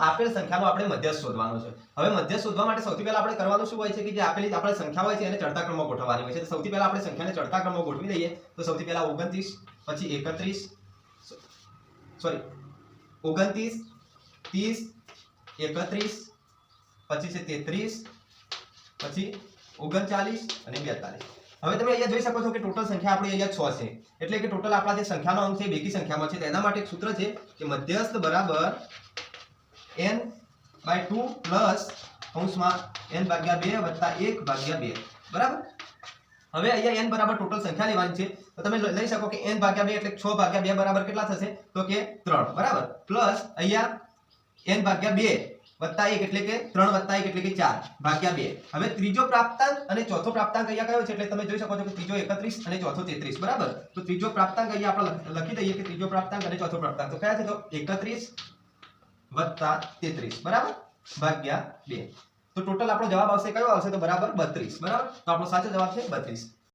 આપેલ સંખ્યાનો આપણે મધ્યસ્થ શોધવાનો છે। હવે મધ્યસ્થ શોધવા માટે સૌથી પહેલા આપણે કરવાનું શું હોય છે કે જે આપેલી આપણે સંખ્યા હોય છે એને ચડતા ક્રમમાં ગોઠવવાની હોય છે। તો સૌથી પહેલા આપણે સંખ્યાને ચડતા ક્રમમાં ગોઠવી દઈએ। તો સૌથી પહેલા 29, પછી 31, સોરી 29, 30, 31, પછી છે 33, પછી 39 અને 42। હવે તમે અહીંયા જોઈ શકો છો કે ટોટલ સંખ્યા આપણી અહીંયા 6 છે, એટલે કે ટોટલ આપણા જે સંખ્યાનો અંક છે એ બેકી સંખ્યામાં છે। તેના માટે એક સૂત્ર છે કે મધ્યસ્થ બરાબર n/2 પ્લસ કૌંસમાં n/2 વત્તા 1/2 બરાબર। હવે અહીંયા n બરાબર ટોટલ સંખ્યા લેવાની છે, તો તમે લઈ શકો કે n/2 એટલે 6/2 બરાબર કેટલા થશે તો કે 3 બરાબર, પ્લસ અહીંયા n/2 વત્તા 1 એટલે કે 3 વત્તા 1 એટલે કે 4/2। હવે ત્રીજો પ્રાપ્તાંક અને ચોથો પ્રાપ્તાંક અહીંયા કયો છે એટલે તમે જોઈ શકો છો કે ત્રીજો 31 અને ચોથો 33 બરાબર। તો ત્રીજો પ્રાપ્તાંક અહીંયા આપણે લખી દઈએ કે ત્રીજો પ્રાપ્તાંક અને ચોથો પ્રાપ્તાંક તો કયા છે તો 31 વત્તા 33 બરાબર ભાગ્યા 2। તો ટોટલ આપણો જવાબ આવશે કયો આવશે તો બરાબર 32 બરાબર। તો આપણો સાચો જવાબ છે 32।